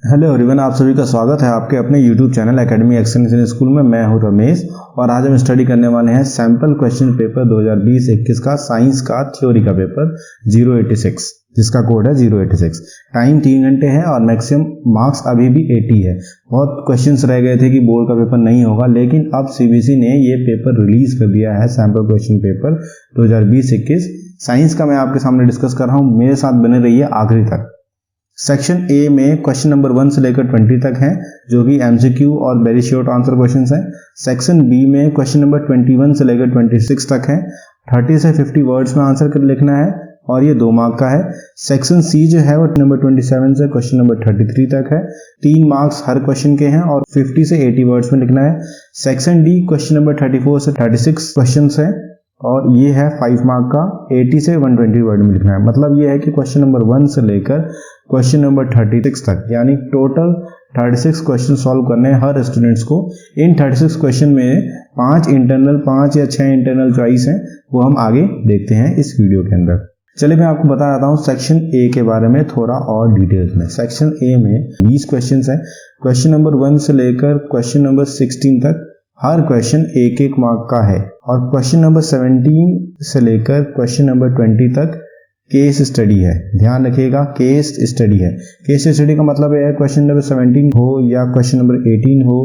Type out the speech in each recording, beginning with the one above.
Hello everyone, आप सभी का स्वागत है आपके अपने YouTube channel academy excellence in school में। मैं हूं रमेश और आज हम स्टडी करने वाले हैं सैंपल क्वेश्चन पेपर 2020-21 का साइंस का थ्योरी का पेपर 086 जिसका कोड है 086। टाइम 3 घंटे है और मैक्सिमम मार्क्स अभी भी 80 है। बहुत क्वेश्चंस रह गए थे कि बोर्ड का पेपर नहीं होगा, लेकिन अब CBSE ने ये पेपर रिलीज कर दिया है, सैंपल क्वेश्चन पेपर 2020-21 साइंस का। मैं आपके सामने डिस्कस कर रहा हूँ, मेरे साथ बने रहिए आखिरी तक। सेक्शन ए में क्वेश्चन नंबर 1 से लेकर 20 तक हैं, जो कि MCQ और वेरी शॉर्ट आंसर क्वेश्चंस हैं। सेक्शन बी में क्वेश्चन नंबर 21 से लेकर 26 तक हैं, 30 से 50 वर्ड्स में आंसर कर लिखना है और ये 2 मार्क का है। सेक्शन सी जो है वो नंबर 27 से क्वेश्चन नंबर 33 तक है, 3 मार्क्स हर क्वेश्चन के हैं और 50 से 80 वर्ड्स में लिखना है। सेक्शन डी क्वेश्चन नंबर 34 से 36 क्वेश्चन है और ये है 5 मार्क का, 80 से 120 वर्ड में लिखना है। मतलब ये है कि क्वेश्चन नंबर 1 से लेकर क्वेश्चन नंबर 36 तक, यानी टोटल 36 क्वेश्चन सॉल्व करने हैं हर स्टूडेंट्स को। इन 36 क्वेश्चन में 5 इंटरनल, 5 या 6 इंटरनल चॉइस हैं, वो हम आगे देखते हैं इस वीडियो के अंदर। चलिए मैं आपको बता देता हूँ सेक्शन ए के बारे में थोड़ा और डिटेल्स में। सेक्शन ए में 20 क्वेश्चन हैं, क्वेश्चन नंबर 1 से लेकर क्वेश्चन नंबर 16 तक हर क्वेश्चन 1-1 मार्क का है और क्वेश्चन नंबर 17 से लेकर क्वेश्चन नंबर 20 तक केस स्टडी है। ध्यान रखिएगा, केस स्टडी है। केस स्टडी का मतलब है क्वेश्चन नंबर 17 हो या क्वेश्चन नंबर 18 हो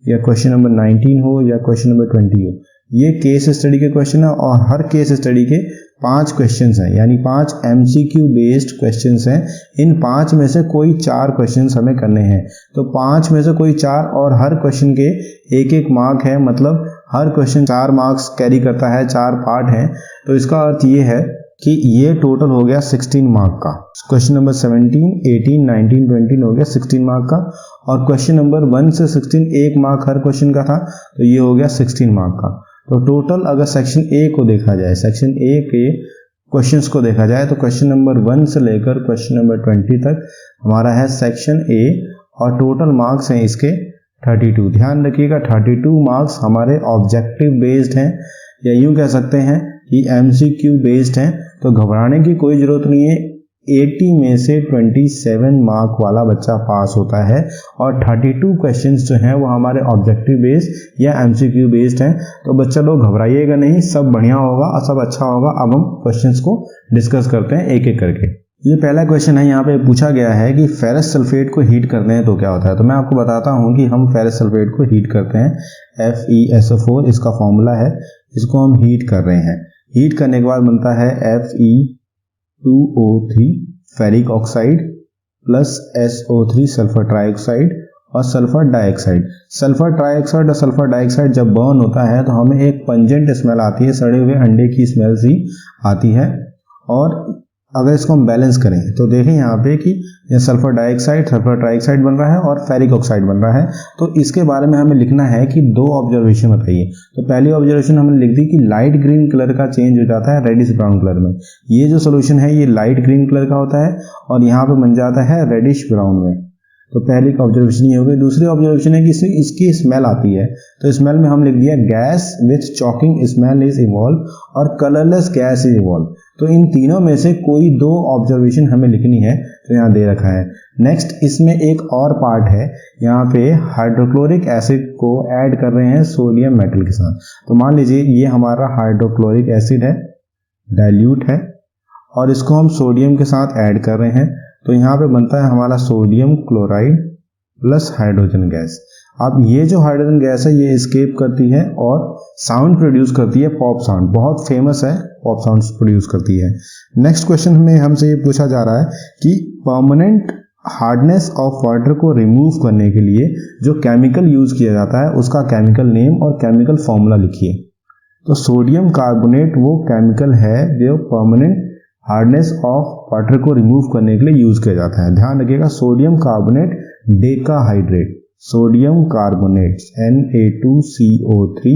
या क्वेश्चन नंबर 19 हो या क्वेश्चन नंबर 20 हो, ये केस स्टडी के क्वेश्चन है और हर केस स्टडी के 5 क्वेश्चंस हैं, यानी 5 MCQ बेस्ड क्वेश्चंस हैं। इन 5 में से कोई 4 क्वेश्चंस हमें करने हैं, तो 5 में से कोई 4 और हर क्वेश्चन के 1-1 मार्क है, मतलब हर क्वेश्चन 4 मार्क्स कैरी करता है, 4 पार्ट हैं। तो इसका अर्थ ये है कि ये टोटल हो गया 16 मार्क का। क्वेश्चन नंबर 17, 18, 19, 20 हो गया 16 मार्क का और क्वेश्चन नंबर 1 से 16 1 मार्क हर क्वेश्चन का था, तो ये हो गया 16 मार्क का। तो टोटल अगर सेक्शन ए को देखा जाए, सेक्शन ए के क्वेश्चंस को देखा जाए, तो क्वेश्चन नंबर 1 से लेकर क्वेश्चन नंबर 20 तक हमारा है सेक्शन ए और टोटल मार्क्स हैं इसके 32। ध्यान रखिएगा, 32 मार्क्स हमारे ऑब्जेक्टिव बेस्ड हैं या यूं कह सकते हैं कि MCQ बेस्ड हैं। तो घबराने की कोई जरूरत नहीं है, 80 में से 27 मार्क वाला बच्चा पास होता है और 32 क्वेश्चंस जो हैं वो हमारे ऑब्जेक्टिव बेस्ड या MCQ बेस्ड हैं। तो बच्चा लोग घबराइएगा नहीं, सब बढ़िया होगा और सब अच्छा होगा। अब हम क्वेश्चंस को डिस्कस करते हैं एक एक करके। ये पहला क्वेश्चन है, यहाँ पे पूछा गया है कि फेरस सल्फेट को हीट करते हैं तो क्या होता है। तो मैं आपको बताता हूँ कि हम फेरस सल्फेट को हीट करते हैं, FeSO4 इसका फॉर्मूला है, इसको हम हीट कर रहे हैं। हीट करने के बाद बनता है Fe2O3 ferric oxide plus SO3 sulphur trioxide और सल्फर डाइऑक्साइड। सल्फर ट्राइऑक्साइड और सल्फर डाइऑक्साइड जब बर्न होता है तो हमें एक पंजेंट स्मेल आती है, सड़े हुए अंडे की स्मेल सी आती है। और अगर इसको हम बैलेंस करें तो देखें यहाँ पे कि सल्फर डाइऑक्साइड, सल्फर ट्राइऑक्साइड बन रहा है और फेरिक ऑक्साइड बन रहा है। तो इसके बारे में हमें लिखना है कि 2 ऑब्जर्वेशन बताइए। तो पहली ऑब्जर्वेशन हमने लिख दी कि लाइट ग्रीन कलर का चेंज हो जाता है रेडिश ब्राउन कलर में। ये जो सोल्यूशन है ये लाइट ग्रीन कलर का होता है और यहाँ पे बन जाता है रेडिश ब्राउन में। तो पहली ऑब्जर्वेशन ये हो गई। दूसरी ऑब्जर्वेशन है कि इसकी स्मेल आती है, तो स्मेल में हम लिख दिया gas with choking smell is evolve और कलरलेस गैस इज इवॉल्व। तो इन तीनों में से कोई 2 ऑब्जर्वेशन हमें लिखनी है, तो यहाँ दे रखा है। नेक्स्ट इसमें एक और पार्ट है, यहाँ पे हाइड्रोक्लोरिक एसिड को ऐड कर रहे हैं सोडियम मेटल के साथ। तो मान लीजिए ये हमारा हाइड्रोक्लोरिक एसिड है, डाइल्यूट है और इसको हम सोडियम के साथ ऐड कर रहे हैं। तो यहाँ पे बनता है हमारा sodium chloride plus hydrogen gas. अब ये जो हाइड्रोजन गैस है ये एस्केप करती है और साउंड प्रोड्यूस करती है, पॉप साउंड, बहुत फेमस है, पॉप साउंड प्रोड्यूस करती है। नेक्स्ट क्वेश्चन में हमसे ये पूछा जा रहा है कि परमानेंट हार्डनेस ऑफ वाटर को रिमूव करने के लिए जो केमिकल यूज किया जाता है उसका केमिकल नेम और केमिकल फॉर्मूला लिखिए। तो सोडियम कार्बोनेट वो केमिकल है जो परमानेंट हार्डनेस ऑफ वाटर को रिमूव करने के लिए यूज किया जाता है। ध्यान रखिएगा, sodium carbonate decahydrate, sodium carbonate Na2CO3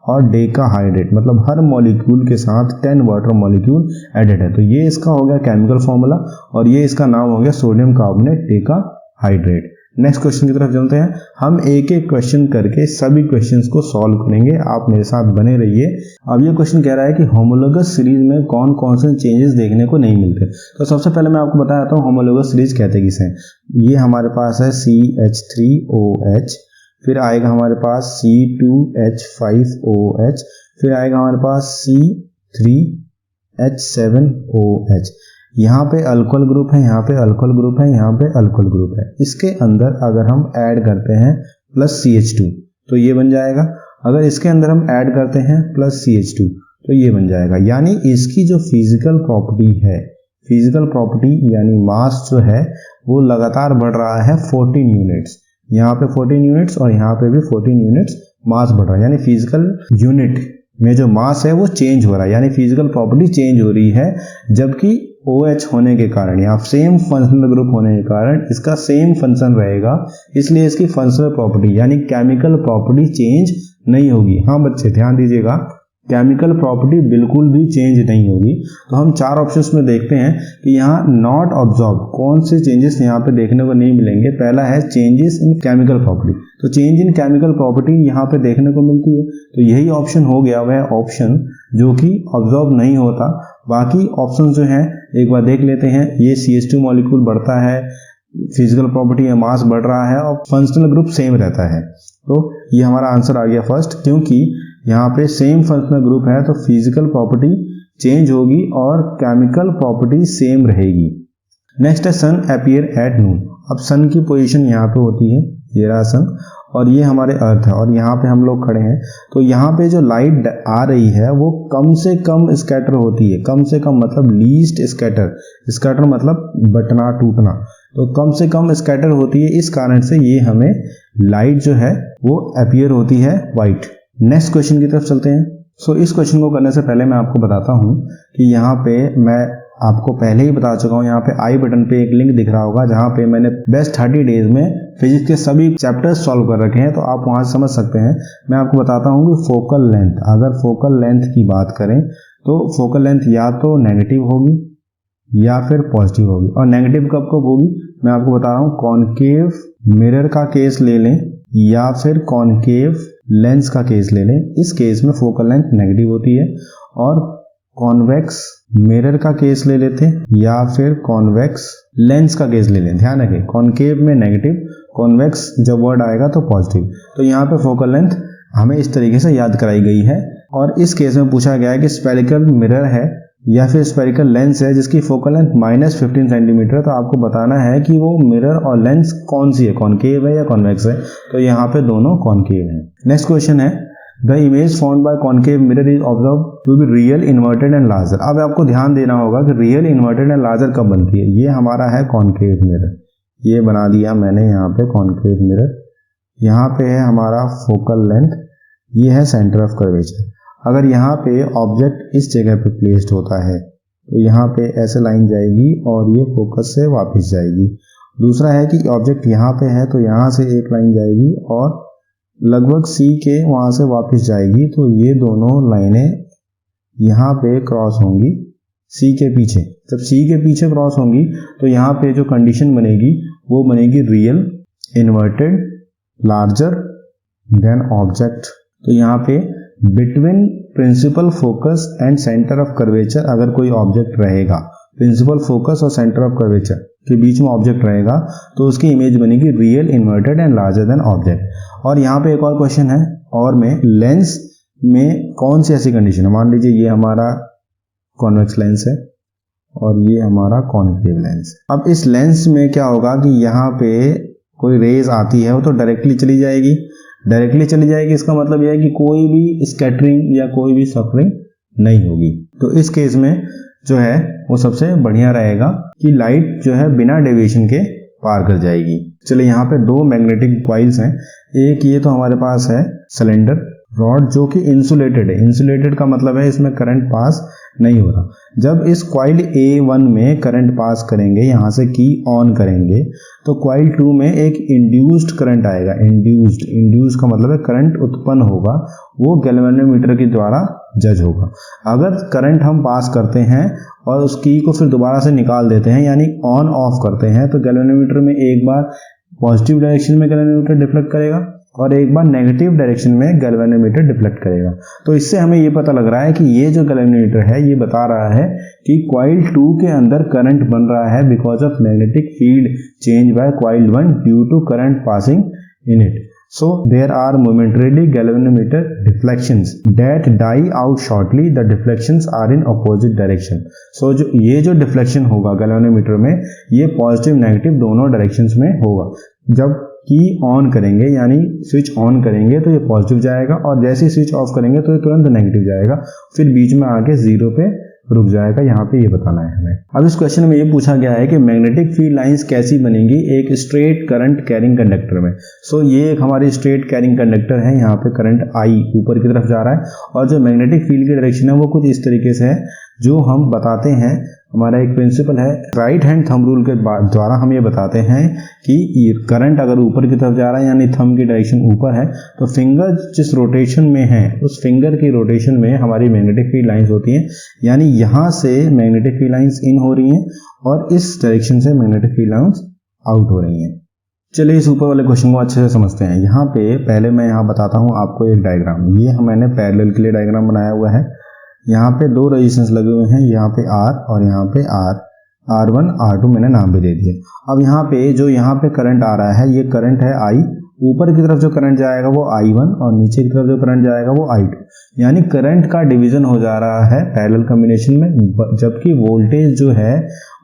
और डेकाहाइड्रेट, मतलब हर मॉलिक्यूल के साथ 10 वाटर मॉलिक्यूल एडेड है। तो ये इसका हो गया केमिकल फॉर्मूला और ये इसका नाम हो गया sodium carbonate decahydrate. Next question की तरफ चलते हैं। हम एक एक क्वेश्चन करके सभी क्वेश्चंस को सॉल्व करेंगे, आप मेरे साथ बने रहिए। अब ये क्वेश्चन कह रहा है कि होमोलोगस सीरीज में कौन कौन से चेंजेस देखने को नहीं मिलते। तो सबसे पहले मैं आपको बताता हूँ होमोलोगस सीरीज कहते किसे हैं। ये हमारे पास है CH3OH, फिर आएगा हमारे पास C2H5OH, फिर आएगा हमारे पास C3H7OH। यहाँ पे अल्कोहल ग्रुप है, यहाँ पे अल्कोहल ग्रुप है, यहाँ पे अल्कोहल ग्रुप है। इसके अंदर अगर हम ऐड करते हैं प्लस CH2 तो ये बन जाएगा। अगर इसके अंदर हम ऐड करते हैं प्लस CH2 तो ये बन जाएगा। यानी इसकी जो फिजिकल प्रॉपर्टी है, फिजिकल प्रॉपर्टी यानी मास जो है वो लगातार बढ़ रहा है 14 यूनिट्स। यहाँ पे 14 यूनिट्स और यहाँ पे भी 14 यूनिट्स मास बढ़ रहा है। यानी फिजिकल यूनिट में जो मास है वो चेंज हो रहा है, यानी फिजिकल प्रॉपर्टी चेंज हो रही है। जबकि OH होने के कारण या सेम फंक्शनल ग्रुप होने के कारण इसका सेम फंक्शन रहेगा, इसलिए इसकी फंक्शनल प्रॉपर्टी यानी केमिकल प्रॉपर्टी चेंज नहीं होगी। हाँ बच्चे ध्यान दीजिएगा, केमिकल प्रॉपर्टी बिल्कुल भी चेंज नहीं होगी। तो हम चार ऑप्शंस में देखते हैं कि यहाँ नॉट ऑब्जॉर्व कौन से चेंजेस यहाँ पे देखने को नहीं मिलेंगे। पहला है चेंजेस इन केमिकल प्रॉपर्टी, तो चेंज इन केमिकल प्रॉपर्टी यहाँ पे देखने को मिलती है। तो यही ऑप्शन हो गया वह ऑप्शन जो कि ऑब्जॉर्व नहीं होता। बाकी ऑप्शन जो है एक बार देख लेते हैं। ये CH2 मॉलिक्यूल बढ़ता है, फिजिकल प्रॉपर्टी है मास बढ़ रहा है और फंक्शनल ग्रुप सेम रहता है। तो ये हमारा आंसर आ गया फर्स्ट, क्योंकि यहाँ पे सेम फंक्शनल ग्रुप है तो फिजिकल प्रॉपर्टी चेंज होगी और केमिकल प्रॉपर्टी सेम रहेगी। नेक्स्ट है सन अपीयर एट नून। अब सन की पोजीशन यहाँ पे होती है, ये रहा सन, और ये हमारे अर्थ है और यहाँ पे हम लोग खड़े हैं। तो यहाँ पे जो लाइट आ रही है वो कम से कम स्कैटर होती है। कम से कम मतलब लीस्ट स्कैटर, स्कैटर मतलब बटना टूटना, तो कम से कम स्कैटर होती है। इस कारण से ये हमें लाइट जो है वो अपीयर होती है व्हाइट। नेक्स्ट क्वेश्चन की तरफ चलते हैं। सो इस क्वेश्चन को करने से पहले मैं आपको बताता हूँ कि यहाँ पे मैं आपको पहले ही बता चुका हूँ, यहाँ पे आई बटन पे एक लिंक दिख रहा होगा जहाँ पे मैंने बेस्ट 30 डेज में फिजिक्स के सभी चैप्टर्स सॉल्व कर रखे हैं, तो आप वहाँ से समझ सकते हैं। मैं आपको बताता हूँ कि फोकल लेंथ, अगर फोकल लेंथ की बात करें तो फोकल लेंथ या तो नेगेटिव होगी या फिर पॉजिटिव होगी। और नेगेटिव कब कब होगी मैं आपको बता रहा हूँ। कॉनकेव मिरर का केस ले लें या फिर कॉनकेव लेंस का केस ले लें, इस केस में फोकल लेंथ नेगेटिव होती है। और कॉन्वेक्स मिरर का केस ले लेते हैं या फिर कॉन्वेक्स लेंस का केस ले लें। ध्यान रखें कॉनकेव में नेगेटिव, कॉन्वेक्स जब वर्ड आएगा तो पॉजिटिव। तो यहाँ पे फोकल लेंथ हमें इस तरीके से याद कराई गई है। और इस केस में पूछा गया है कि स्फेरिकल मिरर है या फिर स्फेरिकल लेंस है जिसकी फोकल लेंथ -15 सेंटीमीटर। तो आपको बताना है कि वो मिरर और लेंस कौन सी है, कॉनकेव है या कॉन्वेक्स है। तो यहाँ पे दोनों कॉनकेव है। नेक्स्ट क्वेश्चन है the image found by concave mirror is observe to be real inverted and larger. अब आपको ध्यान देना होगा कि रियल इन्वर्टेड एंड लार्जर कब बनती है। ये हमारा है कॉनकेव मिरर, ये बना दिया मैंने यहाँ पे कॉनकेव मिरर। यहाँ पे है हमारा फोकल लेंथ, ये है सेंटर ऑफ कर्वेचर। अगर यहाँ पे ऑब्जेक्ट इस जगह पे प्लेस्ड होता है तो यहाँ पे ऐसे लाइन जाएगी और ये फोकस से वापस जाएगी। दूसरा है कि ऑब्जेक्ट यहाँ पे है तो यहाँ से एक लाइन जाएगी और लगभग C के वहाँ से वापस जाएगी। तो ये दोनों लाइनें यहाँ पे क्रॉस होंगी C के पीछे। जब C के पीछे क्रॉस होंगी तो यहाँ पे जो कंडीशन बनेगी वो बनेगी real inverted larger than object. तो यहाँ पे between principal focus and centre of curvature अगर कोई ऑब्जेक्ट रहेगा, प्रिंसिपल फोकस और सेंटर ऑफ कर्वेचर के बीच में ऑब्जेक्ट रहेगा तो उसकी इमेज बनेगी real inverted and larger than object. और यहाँ पे एक और क्वेश्चन है, और में लेंस में कौन सी ऐसी कंडीशन है। मान लीजिए ये हमारा कॉन्वेक्स लेंस है और ये हमारा कॉनकेव लेंस है। अब इस लेंस में क्या होगा कि यहाँ पे कोई रेज आती है वो तो डायरेक्टली चली जाएगी, डायरेक्टली चली जाएगी। इसका मतलब यह है कि कोई भी स्कैटरिंग या कोई भी सफरिंग नहीं होगी। तो इस केस में जो है वो सबसे बढ़िया रहेगा कि लाइट जो है बिना डेविएशन के पार कर जाएगी। चलिए यहाँ पे दो मैग्नेटिक कॉइल्स हैं। एक ये तो हमारे पास है सिलेंडर रॉड जो कि इंसुलेटेड है। इंसुलेटेड का मतलब है इसमें करंट पास नहीं हो रहा। जब इस कॉइल A1 में करंट पास करेंगे, यहाँ से की ऑन करेंगे तो कॉइल 2 में एक इंड्यूस्ड करंट आएगा। इंड्यूस्ड का मतलब है करंट उत्पन्न होगा, वो गैल्वेनोमीटर के द्वारा जज होगा। अगर करंट हम पास करते हैं और उस की को फिर दोबारा से निकाल देते हैं यानी ऑन ऑफ करते हैं तो गैल्वेनोमीटर में एक बार पॉजिटिव डायरेक्शन में गैल्वेनोमीटर डिफ्लेक्ट करेगा और एक बार नेगेटिव डायरेक्शन में गैल्वेनोमीटर डिफ्लेक्ट करेगा। तो इससे हमें ये पता लग रहा है कि ये जो गैल्वेनोमीटर है ये बता रहा है कि कॉइल 2 के अंदर करंट बन रहा है because of magnetic field change by coil 1 due to current passing in it. So there are momentarily galvanometer deflections that die out shortly. The deflections are in opposite direction. So ये जो deflection होगा galvanometer में ये positive negative दोनों directions में होगा। जब की ऑन करेंगे यानी स्विच ऑन करेंगे तो ये पॉजिटिव जाएगा और जैसे ही स्विच ऑफ करेंगे तो ये तुरंत नेगेटिव जाएगा, फिर बीच में आके जीरो पे रुक जाएगा। यहाँ पे ये बताना है हमें। अब इस क्वेश्चन में ये पूछा गया है कि मैग्नेटिक फील्ड लाइंस कैसी बनेंगी एक स्ट्रेट करंट कैरिंग कंडक्टर में। सो ये एक हमारी स्ट्रेट कैरिंग कंडक्टर है, यहाँ पे करंट आई ऊपर की तरफ जा रहा है और जो मैग्नेटिक फील्ड की डायरेक्शन है वो कुछ इस तरीके से है जो हम बताते हैं। हमारा एक प्रिंसिपल है राइट हैंड थंब रूल के द्वारा हम ये बताते हैं कि करंट अगर ऊपर की तरफ जा रहा है यानी थंब की डायरेक्शन ऊपर है तो फिंगर जिस रोटेशन में है उस फिंगर की रोटेशन में हमारी मैग्नेटिक फील्ड लाइंस होती हैं, यानी यहाँ से मैग्नेटिक फील्ड लाइंस इन हो रही हैं और इस डायरेक्शन से मैग्नेटिक फील्ड लाइंस आउट हो रही हैं। चलिए इस ऊपर वाले क्वेश्चन को अच्छे से समझते हैं। यहाँ पे पहले मैं यहाँ बताता हूँ आपको एक डायग्राम। ये मैंने पैरेलल के लिए डायग्राम बनाया हुआ है। यहाँ पे दो रेजिस्टेंस लगे हुए हैं, यहाँ पे R और यहाँ पे R1 R2 मैंने नाम भी दे दिए। अब यहाँ पे जो यहाँ पे करंट आ रहा है ये करंट है I, ऊपर की तरफ जो करंट जाएगा वो I1 और नीचे की तरफ जो करंट जाएगा वो I2, यानी करंट का डिवीजन हो जा रहा है पैरेलल कॉम्बिनेशन में, जबकि वोल्टेज जो है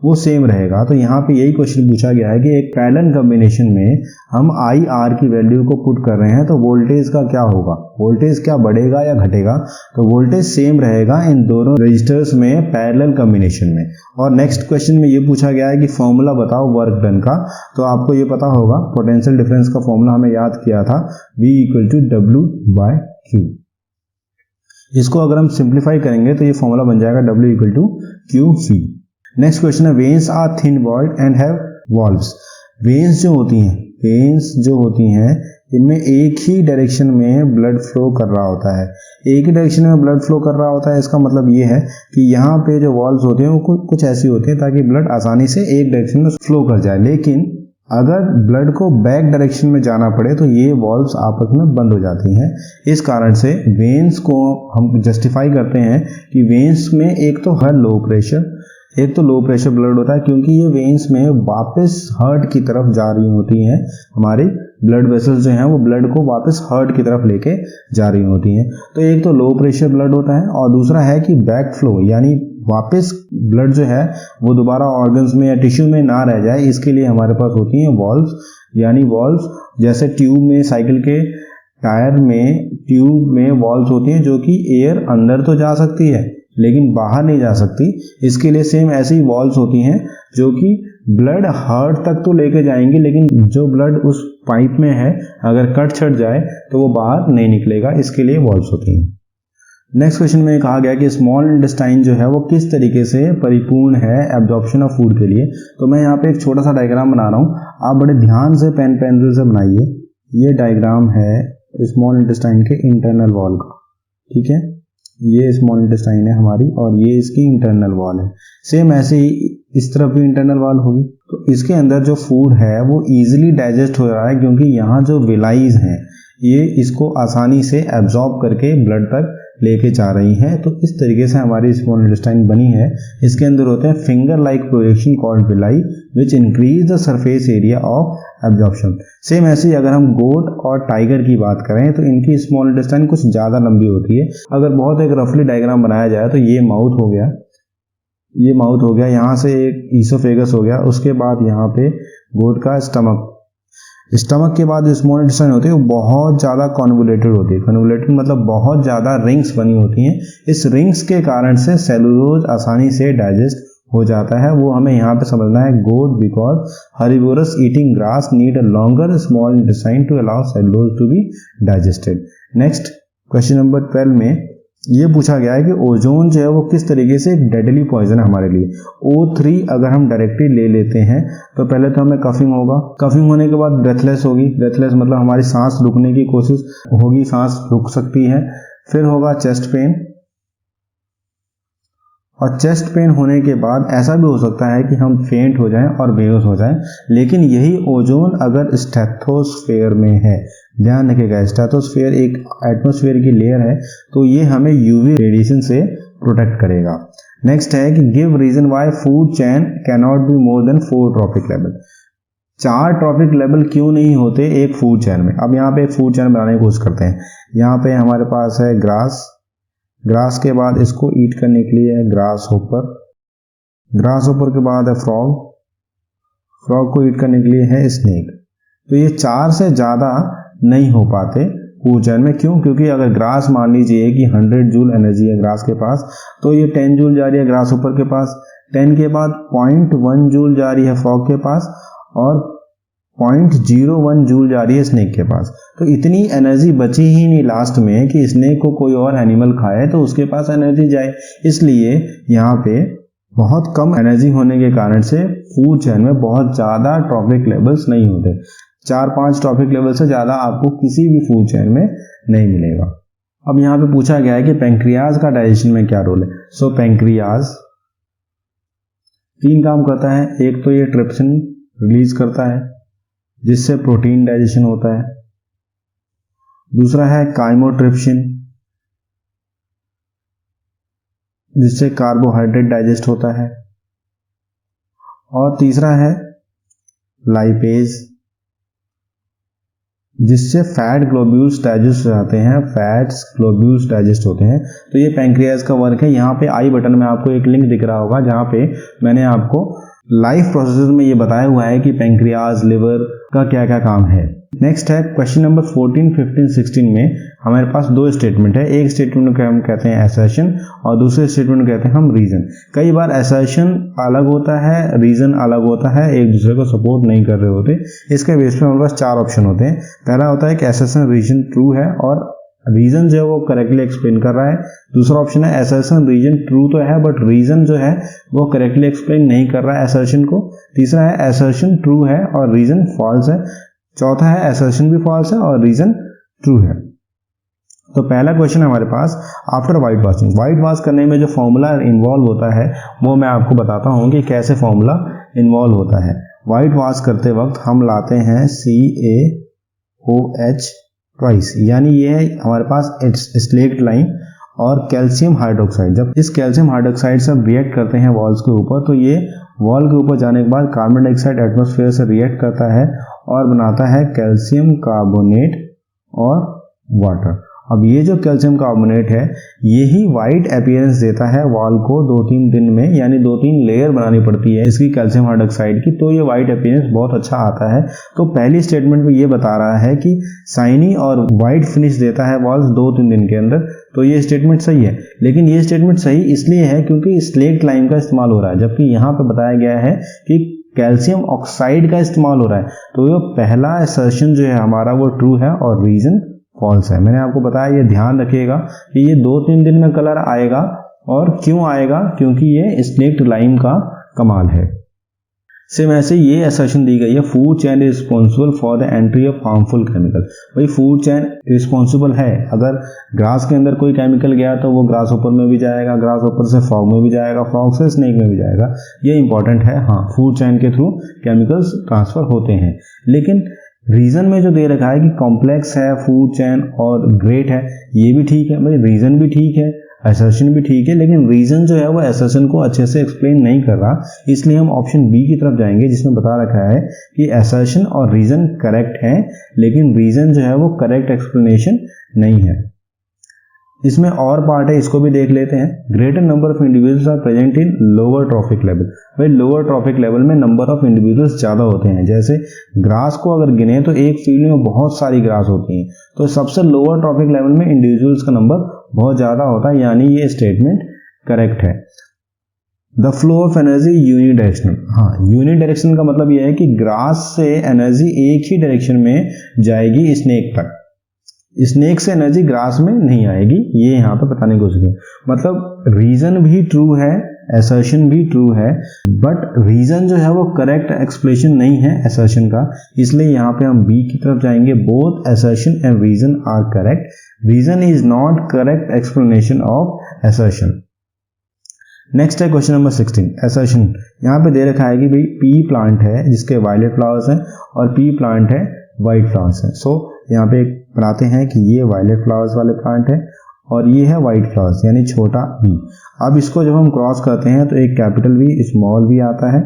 वो सेम रहेगा। तो यहाँ पे यही क्वेश्चन पूछा गया है कि एक पैरेलल कॉम्बिनेशन में हम IR की वैल्यू को पुट कर रहे हैं तो वोल्टेज का क्या होगा, वोल्टेज क्या बढ़ेगा या घटेगा। तो वोल्टेज सेम रहेगा इन दोनों रजिस्टर्स में पैरेलल कॉम्बिनेशन में। और नेक्स्ट क्वेश्चन में ये पूछा गया है कि फॉर्मूला बताओ वर्क डन का। तो आपको ये पता होगा पोटेंशियल डिफरेंस का फॉर्मूला हमें याद किया था V = W/Q। इसको अगर हम सिंप्लीफाई करेंगे तो ये फॉर्मूला बन जाएगा W = QC। नेक्स्ट क्वेश्चन है veins are thin walled and have valves. Veins जो होती हैं इनमें एक ही डायरेक्शन में ब्लड फ्लो कर रहा होता है। एक ही डायरेक्शन में ब्लड फ्लो कर रहा होता है, इसका मतलब ये है कि यहाँ पे जो वॉल्व्स होते हैं वो कुछ ऐसी होती हैं ताकि ब्लड आसानी से एक डायरेक्शन में फ्लो कर जाए। लेकिन अगर ब्लड को बैक डायरेक्शन में जाना पड़े तो ये वॉल्व्स आपस में बंद हो जाती हैं। इस कारण से वेन्स को हम जस्टिफाई करते हैं कि वेन्स में एक तो लो प्रेशर ब्लड होता है क्योंकि ये वेन्स में वापस हार्ट की तरफ जा रही होती हैं। हमारी ब्लड वेसल्स जो हैं वो ब्लड को वापस हार्ट की तरफ लेके जा रही होती हैं। तो एक तो लो प्रेशर ब्लड होता है और दूसरा है कि बैक फ्लो, यानी वापस ब्लड जो है वो दोबारा ऑर्गन्स में या टिश्यू में ना रह जाए, इसके लिए हमारे पास होती हैं वॉल्व्स। यानी वॉल्व्स जैसे ट्यूब में, साइकिल के टायर में ट्यूब में वॉल्व्स होती हैं जो कि एयर अंदर तो जा सकती है लेकिन बाहर नहीं जा सकती। इसके लिए सेम ऐसी वॉल्व्स होती हैं जो कि ब्लड हार्ट तक तो लेके जाएंगे लेकिन जो ब्लड उस पाइप में है अगर कट छट जाए तो वो बाहर नहीं निकलेगा, इसके लिए वॉल्व्स होती हैं। नेक्स्ट क्वेश्चन में कहा गया कि स्मॉल इंटेस्टाइन जो है वो किस तरीके से परिपूर्ण है एब्जॉर्प्शन ऑफ फूड के लिए। तो मैं यहाँ पे एक छोटा सा डायग्राम बना रहा हूँ, आप बड़े ध्यान से पेन पेंसिल से बनाइए। ये डायग्राम है स्मॉल इंटेस्टाइन के इंटरनल वॉल का, ठीक है। ये स्मॉल इंटेस्टाइन है हमारी और ये इसकी इंटरनल वॉल है। सेम ऐसे ही इस तरफ भी इंटरनल वॉल होगी। तो इसके अंदर जो फूड है वो इजीली डाइजेस्ट हो रहा है क्योंकि यहाँ जो विलाइज हैं ये इसको आसानी से एब्जॉर्ब करके ब्लड तक लेके जा रही हैं। तो इस तरीके से हमारी स्मॉल इंटेस्टाइन बनी है। इसके अंदर होते हैं finger like projection called villi which increase the surface area of absorption. Same ऐसे ही अगर हम गोट और टाइगर की बात करें तो इनकी स्मॉल इंटेस्टाइन कुछ ज़्यादा लंबी होती है। अगर बहुत एक रफली डायग्राम बनाया जाए तो ये माउथ हो गया, यहाँ से एक ईसोफेगस हो गया, उसके बाद यहाँ पे गोट का स्टमक के बाद जो स्मॉल इंटेस्टाइन होती है वो बहुत ज़्यादा कॉन्वोल्यूटेड होती है। कॉन्वोल्यूटेड मतलब बहुत ज़्यादा रिंग्स बनी होती हैं। इस रिंग्स के कारण से सेलुलोज आसानी से डाइजेस्ट हो जाता है। वो हमें यहाँ पे समझना है goat because herbivorous eating grass need a longer small intestine to allow cellulose to be digested. Next question number 12 में ये पूछा गया है कि ओजोन जो है वो किस तरीके से एक डेडली पॉइजन है हमारे लिए। O3 अगर हम डायरेक्टली ले लेते हैं तो पहले तो हमें कफिंग होगा, कफिंग होने के बाद ब्रेथलेस होगी, ब्रेथलेस मतलब हमारी सांस रुकने की कोशिश होगी, सांस रुक सकती है। फिर होगा चेस्ट पेन और चेस्ट पेन होने के बाद ऐसा भी हो सकता है कि हम फेंट हो जाएं और बेहोश हो जाएं, लेकिन यही ओजोन अगर स्ट्रेटोस्फेयर में है, ध्यान रखिएगा स्ट्रेटोस्फेयर एक एटमॉस्फेयर की लेयर है, तो ये हमें यूवी रेडिएशन से प्रोटेक्ट करेगा। नेक्स्ट है कि give reason why food chain can not be more than 4 trophic level. 4 trophic level क्यों नहीं होते एक फूड चेन में। अब यहाँ पे एक फूड चेन बनाने की कोशिश करते हैं। यहाँ पे हमारे पास है ग्रास, ग्रास के बाद इसको ईट करने के लिए है ग्रास होपर, ग्रास होपर के बाद है फ्रॉग, फ्रॉग को ईट करने के लिए है स्नेक। तो ये 4 से ज़्यादा नहीं हो पाते फूड चेन में। क्यों? क्योंकि अगर ग्रास मान लीजिए कि 100 जूल एनर्जी है ग्रास के पास, तो ये 10 जूल जा रही है ग्रास होपर के पास, 10 के बाद 0.1 जूल जा रही है फ्रॉग के पास और 0.01 जूल जा रही है स्नेक के पास। तो इतनी एनर्जी बची ही नहीं लास्ट में कि स्नेक को कोई और एनिमल खाए तो उसके पास एनर्जी जाए। इसलिए यहाँ पे बहुत कम एनर्जी होने के कारण से फूड चेन में बहुत ज़्यादा ट्रॉपिक लेवल्स नहीं होते। 4-5 ट्रॉपिक लेवल से ज़्यादा आपको किसी भी फूड चेन में नहीं मिलेगा। अब यहाँ पे पूछा गया है कि पैंक्रियाज का डाइजेशन में क्या रोल है। सो पैंक्रियाज 3 काम करता है। एक तो ये ट्रिप्सिन रिलीज करता है जिससे प्रोटीन डाइजेशन होता है, दूसरा है काइमोट्रिप्सिन जिससे कार्बोहाइड्रेट डाइजेस्ट होता है, और तीसरा है लाइपेज जिससे फैट ग्लोब्यूल्स डाइजेस्ट हो जाते हैं, फैट्स ग्लोब्यूल्स डाइजेस्ट होते हैं। तो ये पैंक्रियाज का वर्क है। यहाँ पे आई बटन में आपको एक लिंक दिख रहा होगा जहाँ पे मैंने आपको लाइफ प्रोसेस में ये बताया हुआ है कि पैंक्रियाज लिवर का क्या क्या काम है। नेक्स्ट है क्वेश्चन नंबर 14, 15, 16 में हमारे पास 2 स्टेटमेंट है। एक स्टेटमेंट को हम कहते हैं असर्शन और दूसरे स्टेटमेंट को कहते हैं हम रीजन। कई बार असर्शन अलग होता है, रीजन अलग होता है, एक दूसरे को सपोर्ट नहीं कर रहे होते। इसके बेस पे हमारे पास 4 ऑप्शन होते हैं। पहला होता है कि असर्शन रीजन ट्रू है और रीजन जो है वो करेक्टली एक्सप्लेन कर रहा है। दूसरा ऑप्शन है असर्शन रीजन ट्रू तो है बट रीजन जो है वो करेक्टली एक्सप्लेन नहीं कर रहा है असर्शन को। तीसरा है असर्शन ट्रू है और रीजन फॉल्स है। चौथा है असर्शन भी फॉल्स है और रीजन ट्रू है। तो पहला क्वेश्चन हमारे पास after white washing, white wash करने में जो फॉर्मूला इन्वॉल्व होता है वो मैं आपको बताता हूँ कि कैसे फॉर्मूला इन्वॉल्व होता है। व्हाइट वॉश करते वक्त हम लाते हैं CaOH ट्वाइस, यानी ये है हमारे पास स्लेक्ट लाइम और कैल्शियम हाइड्रोक्साइड। जब इस कैल्शियम हाइड्रोक्साइड से हम रिएक्ट करते हैं वॉल्स के ऊपर, तो ये वॉल के ऊपर जाने के बाद कार्बन डाइऑक्साइड एटमॉस्फेयर से रिएक्ट करता है और बनाता है कैल्शियम कार्बोनेट और वाटर। अब ये जो कैल्शियम कार्बोनेट है यही वाइट अपीयरेंस देता है वॉल को 2-3 दिन में, यानी 2-3 लेयर बनानी पड़ती है इसकी कैल्शियम हाइड्रोक्साइड की, तो ये वाइट अपीयरेंस बहुत अच्छा आता है। तो पहली स्टेटमेंट में ये बता रहा है कि शाइनी और वाइट फिनिश देता है वॉल्स 2-3 दिन के अंदर, तो ये स्टेटमेंट सही है। लेकिन ये स्टेटमेंट सही इसलिए है क्योंकि स्लेक्ट लाइम का इस्तेमाल हो रहा है, जबकि यहाँ पे बताया गया है कि कैल्शियम ऑक्साइड का इस्तेमाल हो रहा है। तो ये पहला असर्शन जो है हमारा वो ट्रू है और रीजन फॉल्स है। मैंने आपको बताया, ये ध्यान रखिएगा कि ये 2-3 दिन में कलर आएगा। और क्यों आएगा? क्योंकि ये स्लेक्ट लाइम का कमाल है। सेम ऐसे ये असर्शन दी गई है, food chain is responsible for the entry of harmful chemical. भाई फूड चेन रिस्पॉन्सिबल है, अगर ग्रास के अंदर कोई केमिकल गया तो वो ग्रास ऊपर में भी जाएगा, ग्रास ऊपर से फ्रॉग में भी जाएगा, फ्रॉग से स्नेक में भी जाएगा। ये इंपॉर्टेंट है। हाँ, फूड चेन के थ्रू केमिकल्स ट्रांसफर होते हैं। लेकिन रीजन में जो दे रखा है कि कॉम्प्लेक्स है फूड चेन और ग्रेट है, ये भी ठीक है भाई, रीजन भी ठीक है, असर्शन भी ठीक है, लेकिन रीजन जो है वो असर्शन को अच्छे से एक्सप्लेन नहीं कर रहा। इसलिए हम ऑप्शन बी की तरफ जाएंगे जिसमें बता रखा है कि असर्शन और रीजन करेक्ट है लेकिन रीजन जो है वो करेक्ट एक्सप्लेनेशन नहीं है। इसमें और पार्ट है, इसको भी देख लेते हैं। Greater number of individuals are present in lower trophic level. भाई लोअर ट्रॉफिक लेवल में नंबर ऑफ इंडिविजुअल्स ज़्यादा होते हैं। जैसे ग्रास को अगर गिने तो एक फील्ड में बहुत सारी ग्रास होती हैं, तो सबसे लोअर ट्रॉफिक लेवल में इंडिविजुअल्स का नंबर बहुत ज़्यादा होता है, यानी ये स्टेटमेंट करेक्ट है। The flow of energy unidirectional. हाँ, यूनिडायरेक्शनल का मतलब यह है कि ग्रास से एनर्जी एक ही डायरेक्शन में जाएगी स्नेक तक, स्नेक से एनर्जी ग्रास में नहीं आएगी। ये यहाँ पे बताने की कोशिश है। मतलब रीजन भी ट्रू है, असर्शन भी ट्रू है, बट रीजन जो है वो करेक्ट एक्सप्लेनेशन नहीं है असर्शन का। इसलिए यहाँ पे हम बी की तरफ जाएंगे। Both assertion and reason are correct, reason is not correct explanation of assertion. Next है क्वेश्चन नंबर 16 असर्शन। यहाँ पे दे रखा है कि भाई पी प्लांट है जिसके वायलेट फ्लावर्स हैं और पी प्लांट है वाइट फ्लावर्स हैं। सो यहाँ पे बनाते हैं कि ये वायलेट फ्लावर्स वाले प्लांट है और ये है वाइट फ्लावर्स यानी छोटा v। अब इसको जब हम क्रॉस करते हैं तो एक कैपिटल V स्मॉल v आता है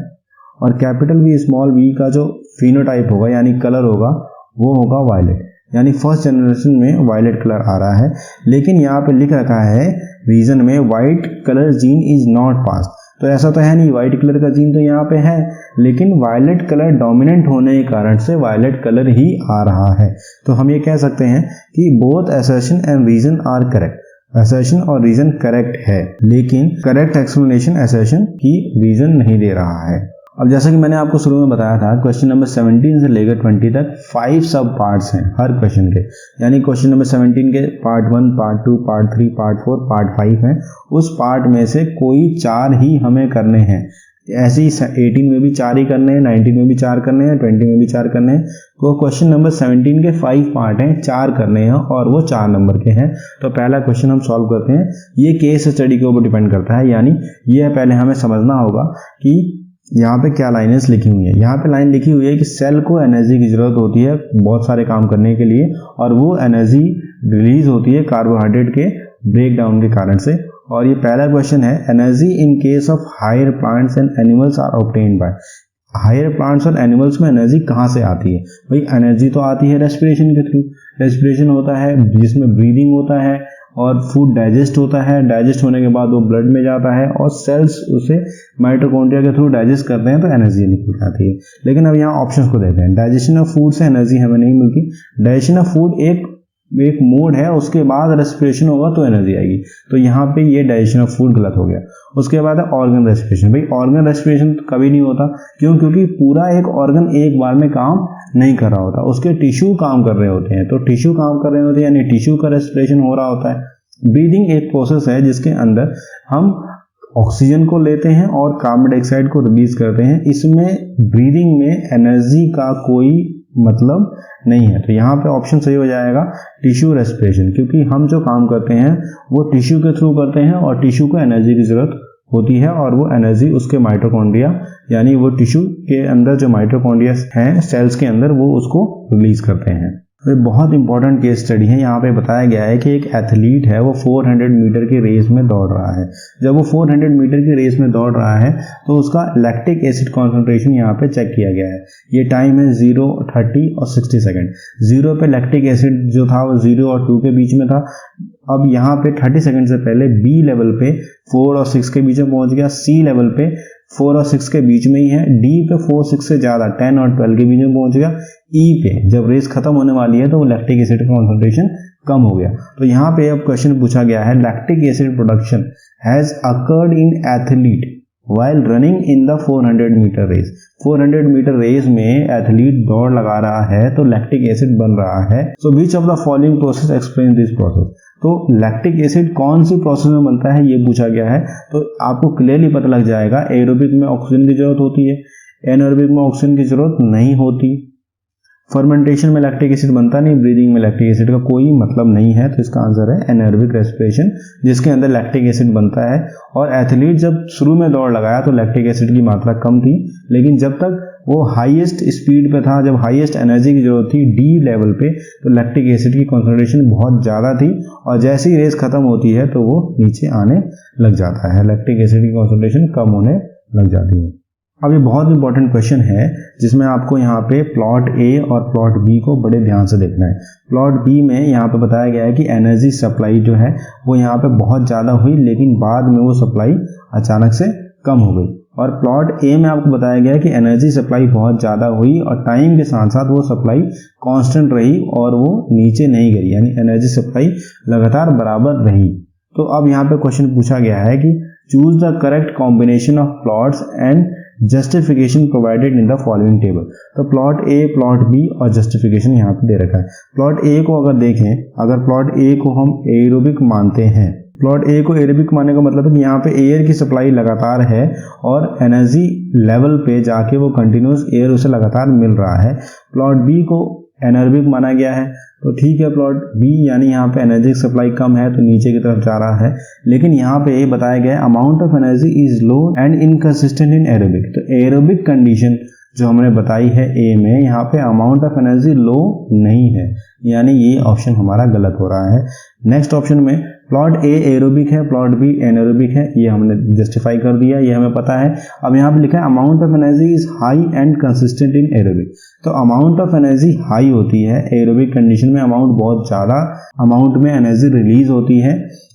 और कैपिटल V स्मॉल v का जो फिनोटाइप होगा यानी कलर होगा वो होगा वायलेट, यानी फर्स्ट जनरेशन में वायलेट कलर आ रहा है। लेकिन यहाँ पे लिख रखा है रीजन में white colour gene is not pass, तो ऐसा तो है नहीं, वाइट कलर का जीन तो यहाँ पे है लेकिन वायलेट कलर डोमिनेंट होने के कारण से वायलेट कलर ही आ रहा है। तो हम ये कह सकते हैं कि both assertion and reason are correct, assertion और रीजन करेक्ट है लेकिन करेक्ट एक्सप्लेनेशन असर्शन की रीजन नहीं दे रहा है। अब जैसा कि मैंने आपको शुरू में बताया था क्वेश्चन नंबर 17 से लेकर 20 तक 5 सब पार्ट्स हैं हर क्वेश्चन के, यानी क्वेश्चन नंबर 17 के part 1, part 2, part 3, part 4, part 5 हैं। उस पार्ट में से कोई 4 ही हमें करने हैं। ऐसे ही 18 में भी 4 ही करने हैं, 19 में भी 4 करने हैं, 20 में भी 4 करने हैं। तो क्वेश्चन नंबर 17 के 5 पार्ट हैं, 4 करने हैं और वो 4 नंबर के हैं। तो पहला क्वेश्चन हम सॉल्व करते हैं। ये केस स्टडी के ऊपर डिपेंड करता है, यानी ये पहले हमें समझना होगा कि यहाँ पे क्या लाइनें लिखी हुई है। यहाँ पे लाइन लिखी हुई है कि सेल को एनर्जी की जरूरत होती है बहुत सारे काम करने के लिए और वो एनर्जी रिलीज होती है कार्बोहाइड्रेट के ब्रेक डाउन के कारण से। और ये पहला क्वेश्चन है, energy in case of higher plants and animals are obtained by. Higher plants और एनिमल्स में एनर्जी कहाँ से आती है? भाई एनर्जी तो आती है रेस्पिरेशन के थ्रू। रेस्पिरेशन होता है जिसमें ब्रीदिंग होता है और फूड डाइजेस्ट होता है, डाइजेस्ट होने के बाद वो ब्लड में जाता है और सेल्स उसे माइटोकॉन्ड्रिया के थ्रू डाइजेस्ट करते हैं तो एनर्जी निकल जाती है। लेकिन अब यहाँ ऑप्शंस को देखते हैं। डाइजेशन ऑफ फूड से एनर्जी हमें नहीं मिलती। डाइजेशन ऑफ फूड एक मोड है, उसके बाद रेस्पिरेशन होगा तो एनर्जी आएगी। तो यहाँ पे ये डाइजेशन ऑफ फूड गलत हो गया। उसके बाद है ऑर्गन रेस्पिरेशन। भाई ऑर्गन रेस्पिरेशन कभी नहीं होता, क्यों? क्योंकि पूरा एक ऑर्गन एक बार में काम नहीं कर रहा होता, उसके टिश्यू काम कर रहे होते हैं। तो टिश्यू काम कर रहे होते हैं यानी टिश्यू का रेस्पिरेशन हो रहा होता है। ब्रीदिंग एक प्रोसेस है जिसके अंदर हम ऑक्सीजन को लेते हैं और कार्बन डाइऑक्साइड को रिलीज करते हैं। इसमें ब्रीदिंग में एनर्जी का कोई मतलब नहीं है। तो यहाँ पे ऑप्शन सही हो जाएगा टिश्यू रेस्पिरेशन, क्योंकि हम जो काम करते हैं वो टिश्यू के थ्रू करते हैं और टिश्यू को एनर्जी की जरूरत होती है और वो एनर्जी उसके माइटोकॉन्ड्रिया यानी वो टिश्यू के अंदर जो माइटोकॉन्ड्रिया हैं सेल्स के अंदर वो उसको रिलीज करते हैं। तो बहुत इंपॉर्टेंट केस स्टडी है। यहाँ पे बताया गया है कि एक एथलीट है वो 400 मीटर की रेस में दौड़ रहा है। जब वो 400 मीटर की रेस में दौड़ रहा है तो उसका लैक्टिक एसिड कॉन्सेंट्रेशन यहाँ पे चेक किया गया है। ये टाइम है 0, 30 और 60 सेकेंड। 0 पे लैक्टिक एसिड जो था वो 0 और 2 के बीच में था। अब यहाँ पे 30 सेकेंड से पहले बी लेवल पे 4 और 6 के बीच में पहुंच गया, सी लेवल पे 4 और 6 के बीच में ही है, डी पे 4, 6 से ज्यादा 10 और 12 के बीच में पहुंच गया, ई पे जब रेस खत्म होने वाली है तो वो लैक्टिक एसिड का कॉन्सेंट्रेशन कम हो गया। तो यहाँ पे अब क्वेश्चन पूछा गया है lactic acid production has occurred in athlete while running in the 400 metre race. 400 metre race में एथलीट दौड़ लगा रहा है तो लैक्टिक एसिड बन रहा है। So which of the following process explain this process. तो लैक्टिक एसिड कौन सी प्रोसेस में बनता है ये पूछा गया है। तो आपको क्लियरली पता लग जाएगा एरोबिक में ऑक्सीजन की जरूरत होती है, एनारोबिक में ऑक्सीजन की जरूरत नहीं होती, फर्मेंटेशन में लैक्टिक एसिड बनता नहीं, ब्रीदिंग में लैक्टिक एसिड का कोई मतलब नहीं है। तो इसका आंसर है एनारोबिक रेस्पिरेशन जिसके अंदर लैक्टिक एसिड बनता है। और एथलीट जब शुरू में दौड़ लगाया तो लैक्टिक एसिड की मात्रा कम थी, लेकिन जब तक वो हाईएस्ट स्पीड पे था, जब हाईएस्ट एनर्जी की जरूरत थी डी लेवल पे, तो लैक्टिक एसिड की कॉन्सेंट्रेशन बहुत ज्यादा थी और जैसे ही रेस खत्म होती है तो वो नीचे आने लग जाता है, लैक्टिक एसिड की कॉन्सेंट्रेशन कम होने लग जाती है। अब ये बहुत इंपॉर्टेंट क्वेश्चन है जिसमें आपको यहाँ पे प्लॉट ए और प्लॉट बी को बड़े ध्यान से देखना है। प्लॉट बी में यहाँ पे बताया गया है कि एनर्जी सप्लाई जो है वो यहाँ पे बहुत ज़्यादा हुई लेकिन बाद में वो सप्लाई अचानक से कम हो गई। और प्लॉट ए में आपको बताया गया है कि एनर्जी सप्लाई बहुत ज़्यादा हुई और टाइम के साथ साथ वो सप्लाई कांस्टेंट रही और वो नीचे नहीं गई, यानी एनर्जी सप्लाई लगातार बराबर रही। तो अब यहाँ पे क्वेश्चन पूछा गया है कि choose the correct combination of plots and justification provided in the following table. तो प्लॉट ए, प्लॉट बी और जस्टिफिकेशन यहाँ पे दे रखा है। प्लॉट ए को अगर देखें, अगर प्लॉट ए को हम एरोबिक मानते हैं, प्लॉट ए को एरोबिक मानने का मतलब है कि यहाँ पे एयर की सप्लाई लगातार है और एनर्जी लेवल पे जाके वो कंटिन्यूस एयर उसे लगातार मिल रहा है। प्लॉट बी को एनर्बिक माना गया है, तो ठीक है प्लॉट बी, यानी यहाँ पे एनर्जी सप्लाई कम है तो नीचे की तरफ जा रहा है। लेकिन यहाँ पे ये बताया गया है amount of energy is low and inconsistent in aerobic. तो एरोबिक कंडीशन जो हमने बताई है ए में, यहाँ पे अमाउंट ऑफ एनर्जी लो नहीं है, यानी ये ऑप्शन हमारा गलत हो रहा है। नेक्स्ट ऑप्शन में प्लॉट ए एरोबिक है, प्लॉट बी एनएरोबिक है, ये हमने जस्टिफाई कर दिया, ये हमें पता है। अब यहाँ पे लिखा है amount of energy is high and consistent in aerobic. तो अमाउंट ऑफ एनर्जी हाई होती है एरोबिक कंडीशन में, अमाउंट बहुत ज़्यादा अमाउंट में एनर्जी रिलीज होती है,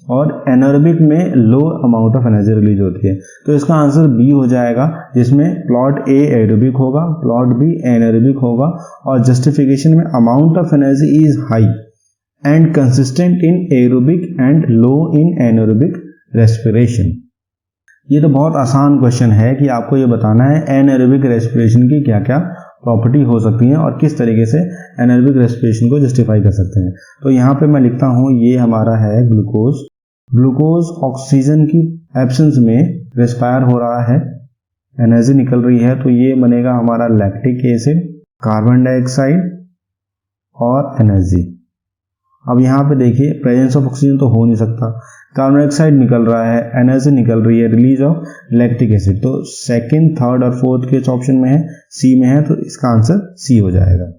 और एनएरोबिक में लो अमाउंट ऑफ एनर्जी रिलीज होती है। तो इसका आंसर बी हो जाएगा, जिसमें प्लॉट ए एरोबिक होगा, प्लॉट बी एनएरोबिक होगा, और जस्टिफिकेशन में amount of energy is high and consistent in aerobic and low in anaerobic respiration. ये तो बहुत आसान क्वेश्चन है कि आपको ये बताना है एनएरोबिक रेस्पिरेशन की क्या क्या प्रॉपर्टी हो सकती हैं और किस तरीके से एनएरोबिक रेस्पिरेशन को जस्टिफाई कर सकते हैं। तो यहाँ पे मैं लिखता हूँ, ये हमारा है ग्लूकोज। ग्लूकोज ऑक्सीजन की एब्सेंस में रेस्पायर हो रहा है, एनर्जी निकल रही है, तो ये बनेगा हमारा लैक्टिक एसिड, कार्बन डाइऑक्साइड और एनर्जी। अब यहाँ पे देखिए प्रेजेंस ऑफ ऑक्सीजन तो हो नहीं सकता, कार्बन डाइऑक्साइड निकल रहा है, एनर्जी निकल रही है, रिलीज ऑफ लैक्टिक एसिड। तो सेकंड, थर्ड और फोर्थ के ऑप्शन में है, सी में है, तो इसका आंसर सी हो जाएगा।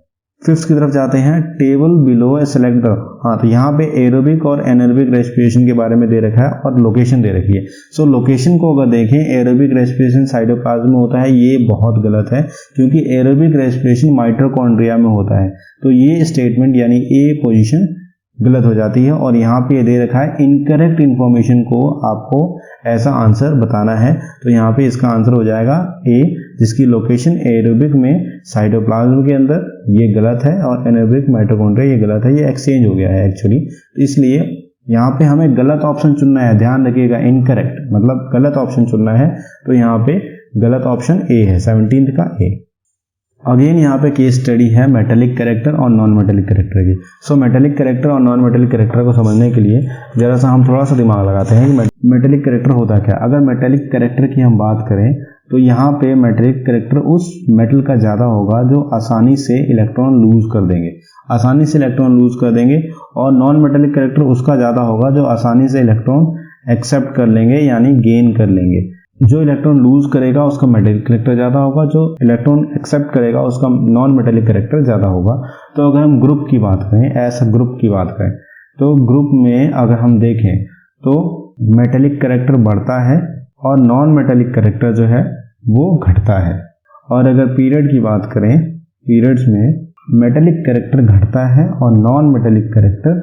फिफ्थ की तरफ जाते हैं, table below A select the. हाँ, तो यहाँ पे एरोबिक और एनएरोबिक रेस्पिरेशन के बारे में दे रखा है और लोकेशन दे रखी है। सो लोकेशन को अगर देखें, एरोबिक रेस्पिरेशन साइटोप्लाज्म में होता है, ये बहुत गलत है, क्योंकि एरोबिक रेस्पिरेशन माइटोकॉन्ड्रिया में होता है। तो ये स्टेटमेंट यानी ए पोजीशन गलत हो जाती है, और यहाँ पे ये दे रखा है इनकरेक्ट इन्फॉर्मेशन को आपको ऐसा आंसर बताना है। तो यहाँ पे इसका आंसर हो जाएगा ए, जिसकी लोकेशन एरोबिक में साइटोप्लाज्म के अंदर, ये गलत है, और एनएरोबिक माइटोकॉन्ड्रिया ये गलत है, ये एक्सचेंज हो गया है एक्चुअली। तो इसलिए यहाँ पे हमें गलत ऑप्शन चुनना है, ध्यान रखिएगा, इनकरेक्ट मतलब गलत ऑप्शन चुनना है। तो यहाँ पे गलत ऑप्शन ए है, 17th का ए। अगेन यहाँ पे केस स्टडी है मेटेलिक कैरेक्टर और नॉन मेटेलिक कैरेक्टर की। सो मेटेलिक कैरेक्टर और नॉन मेटेलिक कैरेक्टर को समझने के लिए जरा सा हम थोड़ा सा दिमाग लगाते हैं कि मेटेलिक कैरेक्टर होता क्या। अगर मेटेलिक कैरेक्टर की हम बात करें तो यहाँ पे मेटेलिक कैरेक्टर उस मेटल का ज़्यादा होगा जो आसानी से इलेक्ट्रॉन लूज कर देंगे, आसानी से इलेक्ट्रॉन लूज कर देंगे, और नॉन मेटेलिक कैरेक्टर उसका ज़्यादा होगा जो आसानी से इलेक्ट्रॉन एक्सेप्ट कर लेंगे, यानी गेन कर लेंगे। जो इलेक्ट्रॉन लूज करेगा उसका मेटेलिक कैरेक्टर ज़्यादा होगा, जो इलेक्ट्रॉन एक्सेप्ट करेगा उसका नॉन मेटेलिक कैरेक्टर ज़्यादा होगा। तो अगर हम ग्रुप की बात करें, ऐसा ग्रुप की बात करें, तो ग्रुप में अगर हम देखें तो मेटेलिक कैरेक्टर बढ़ता है और नॉन मेटेलिक कैरेक्टर जो है वो घटता है। और अगर पीरियड की बात करें, पीरियड्स में मेटेलिक कैरेक्टर घटता है और नॉन मेटेलिक कैरेक्टर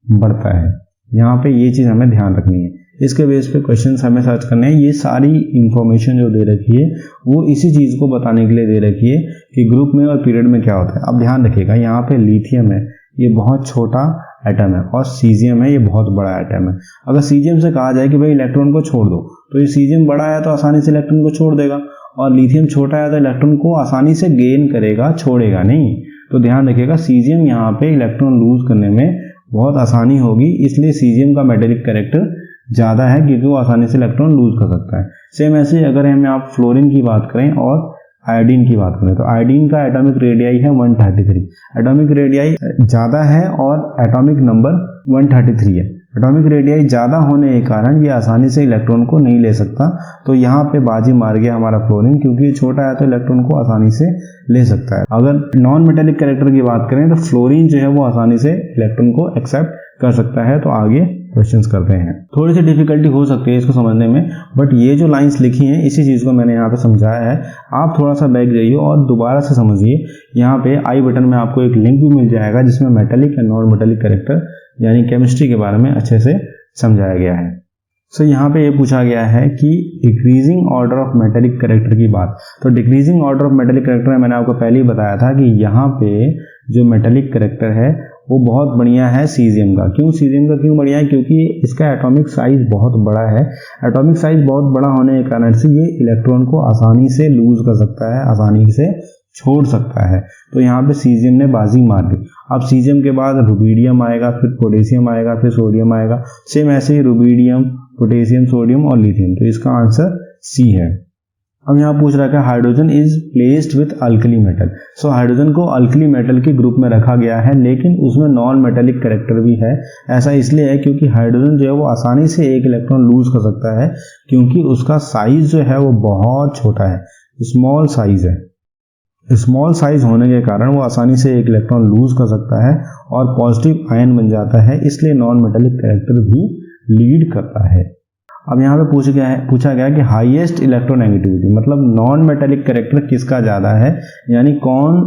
बढ़ता है। यहाँ पे ये चीज़ हमें ध्यान रखनी है, इसके बेस पे क्वेश्चंस हमें सर्च करने हैं। ये सारी इंफॉर्मेशन जो दे रखी है वो इसी चीज़ को बताने के लिए दे रखी है कि ग्रुप में और पीरियड में क्या होता है। अब ध्यान रखिएगा, यहाँ पे लिथियम है, ये बहुत छोटा एटम है, और सीजियम है, ये बहुत बड़ा एटम है। अगर सीजियम से कहा जाए कि भाई इलेक्ट्रॉन को छोड़ दो, तो ये सीजियम बड़ा है तो आसानी से इलेक्ट्रॉन को छोड़ देगा, और लिथियम छोटा है तो इलेक्ट्रॉन को आसानी से गेन करेगा, छोड़ेगा नहीं। तो ध्यान रखिएगा, सीजियम यहाँ पे इलेक्ट्रॉन लूज करने में बहुत आसानी होगी, इसलिए सीजियम का मेटेलिक कैरेक्टर ज़्यादा है, क्योंकि वो आसानी से इलेक्ट्रॉन लूज कर सकता है। सेम ऐसे अगर हमें आप फ्लोरीन की बात करें और आयोडीन की बात करें, तो आयोडीन का एटॉमिक रेडियाई है 133, एटॉमिक रेडियाई ज़्यादा है और एटॉमिक नंबर 133 है। एटॉमिक रेडियाई ज़्यादा होने के कारण ये आसानी से इलेक्ट्रॉन को नहीं ले सकता। तो यहाँ पे बाजी मार गया हमारा फ्लोरीन, क्योंकि छोटा है तो इलेक्ट्रॉन को आसानी से ले सकता है। अगर नॉन मेटेलिक कैरेक्टर की बात करें तो फ्लोरीन जो है वो आसानी से इलेक्ट्रॉन को एक्सेप्ट कर सकता है। तो आगे क्वेश्चंस करते हैं। थोड़ी सी डिफिकल्टी हो सकती है इसको समझने में, बट ये जो लाइंस लिखी हैं इसी चीज़ को मैंने यहाँ पे समझाया है। आप थोड़ा सा बैक जाइए और दोबारा से समझिए। यहाँ पे आई बटन में आपको एक लिंक भी मिल जाएगा जिसमें metallic and non metallic character यानी केमिस्ट्री के बारे में अच्छे से समझाया गया है। सो यहाँ पे ये पूछा गया है कि decreasing order of metallic character की बात। तो decreasing order of metallic character मैंने आपको पहले ही बताया था कि यहाँ पे जो मेटेलिक कैरेक्टर है वो बहुत बढ़िया है सीजियम का। क्यों सीजियम का क्यों बढ़िया है? क्योंकि इसका एटॉमिक साइज बहुत बड़ा है। एटॉमिक साइज बहुत बड़ा होने के कारण से ये इलेक्ट्रॉन को आसानी से लूज कर सकता है, आसानी से छोड़ सकता है। तो यहाँ पे सीजियम ने बाजी मार दी। अब सीजियम के बाद रुबीडियम आएगा, फिर पोटेशियम आएगा, फिर सोडियम आएगा। सेम ऐसे ही रुबीडियम, पोटेशियम, सोडियम और लिथियम। तो इसका आंसर सी है। अब यहाँ पूछ रहा है hydrogen is placed with alkali metal. So hydrogen को अल्कली मेटल के ग्रुप में रखा गया है, लेकिन उसमें नॉन मेटेलिक कैरेक्टर भी है। ऐसा इसलिए है क्योंकि हाइड्रोजन जो है वो आसानी से एक इलेक्ट्रॉन लूज कर सकता है, क्योंकि उसका साइज जो है वो बहुत छोटा है, स्मॉल साइज है। स्मॉल साइज होने के कारण वो आसानी से एक इलेक्ट्रॉन लूज कर सकता है और पॉजिटिव आयन बन जाता है, इसलिए नॉन मेटेलिक कैरेक्टर भी लीड करता है। अब यहाँ पे पूछा गया कि हाईएस्ट इलेक्ट्रोनेगेटिविटी, मतलब नॉन मेटेलिक कैरेक्टर किसका ज़्यादा है, यानी कौन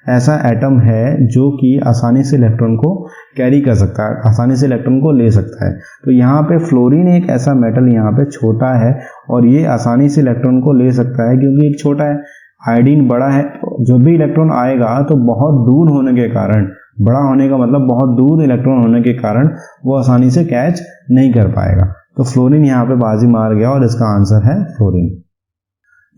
ऐसा एटम है जो कि आसानी से इलेक्ट्रॉन को कैरी कर सकता है, आसानी से इलेक्ट्रॉन को ले सकता है। तो यहाँ पे फ्लोरीन एक ऐसा मेटल यहाँ पे छोटा है और ये आसानी से इलेक्ट्रॉन को ले सकता है क्योंकि एक छोटा है। आयोडीन बड़ा है, जब भी इलेक्ट्रॉन आएगा तो बहुत दूर होने के कारण, बड़ा होने का मतलब बहुत दूर इलेक्ट्रॉन होने के कारण वो आसानी से कैच नहीं कर पाएगा। तो फ्लोरीन यहाँ पे बाजी मार गया और इसका आंसर है फ्लोरीन।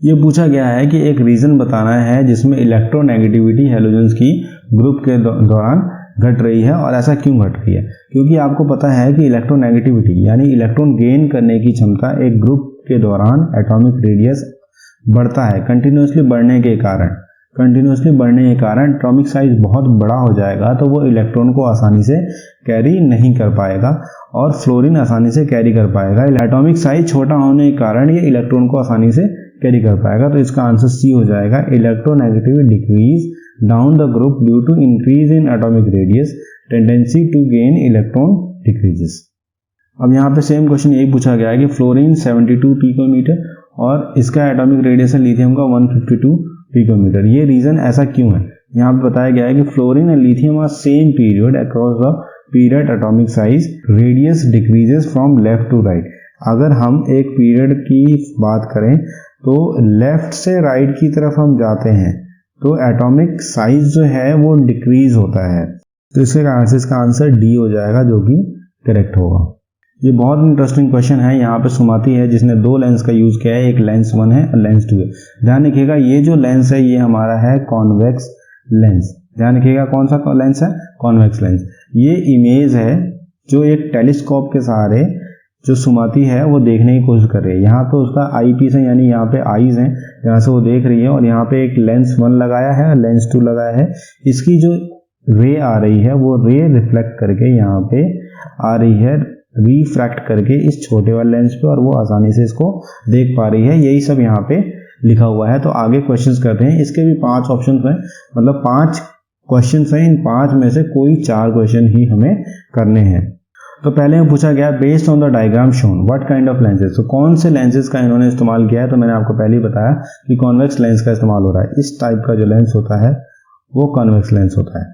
ये पूछा गया है कि एक रीजन बताना है जिसमें इलेक्ट्रोनेगेटिविटी हैलोजेंस की ग्रुप के दौरान घट रही है, और ऐसा क्यों घट रही है। क्योंकि आपको पता है कि इलेक्ट्रोनेगेटिविटी यानी इलेक्ट्रॉन गेन करने की क्षमता एक ग्रुप के दौरान एटॉमिक रेडियस बढ़ता है। कंटिन्यूसली बढ़ने के कारण एटॉमिक साइज बहुत बड़ा हो जाएगा, तो वो इलेक्ट्रॉन को आसानी से कैरी नहीं कर पाएगा और फ्लोरीन आसानी से कैरी कर पाएगा। एटॉमिक साइज छोटा होने के कारण ये इलेक्ट्रॉन को आसानी से कैरी कर पाएगा। तो इसका आंसर सी हो जाएगा, electronegativity decrease down the group due to increase in atomic radius, tendency to gain electron decreases. अब यहाँ पे सेम क्वेश्चन यही पूछा गया है कि फ्लोरीन 72 पिकोमीटर और इसका एटॉमिक रेडियस है लिथियम का 152 पिकोमीटर। ये रीजन ऐसा क्यों है, यहाँ पे बताया गया है कि fluorine and lithium are same period across the period atomic size radius decreases from left to right. अगर हम एक पीरियड की बात करें तो लेफ्ट से राइट की तरफ हम जाते हैं तो एटॉमिक साइज जो है वो डिक्रीज होता है। तो इसका आंसर डी हो जाएगा, जो कि करेक्ट होगा। ये बहुत इंटरेस्टिंग क्वेश्चन है। यहाँ पे सुमाती है जिसने दो लेंस का यूज किया है, एक लेंस 1 है और लेंस 2 है। ध्यान रखिएगा ये जो लेंस है ये हमारा है कॉन्वेक्स लेंस। ध्यान रखिएगा कौन सा लेंस है, कॉन्वेक्स लेंस। ये इमेज है जो एक टेलीस्कोप के सहारे जो सुमाती है वो देखने की कोशिश कर रही है। यहाँ पे उसका आई पीस है, यानी यहाँ पे आईज हैं, यहाँ से वो देख रही है, और यहाँ पे एक लेंस 1 लगाया है और लेंस 2 लगाया है। इसकी जो रे आ रही है वो रे रिफ्लेक्ट करके यहाँ पे आ रही है, रिफ्रैक्ट करके इस छोटे वाले लेंस पे, और वो आसानी से इसको देख पा रही है। यही सब यहाँ पे लिखा हुआ है। तो आगे क्वेश्चंस करते हैं। इसके भी 5 ऑप्शंस हैं, मतलब 5 क्वेश्चंस हैं। इन 5 में से कोई 4 क्वेश्चन ही हमें करने हैं। तो पहले में पूछा गया based on the diagram shown what kind of lenses. तो कौन से लेंसेज का इन्होंने इस्तेमाल किया है, तो मैंने आपको पहले ही बताया कि कॉन्वेक्स लेंस का इस्तेमाल हो रहा है। इस टाइप का जो लेंस होता है वो कॉन्वेक्स लेंस होता है।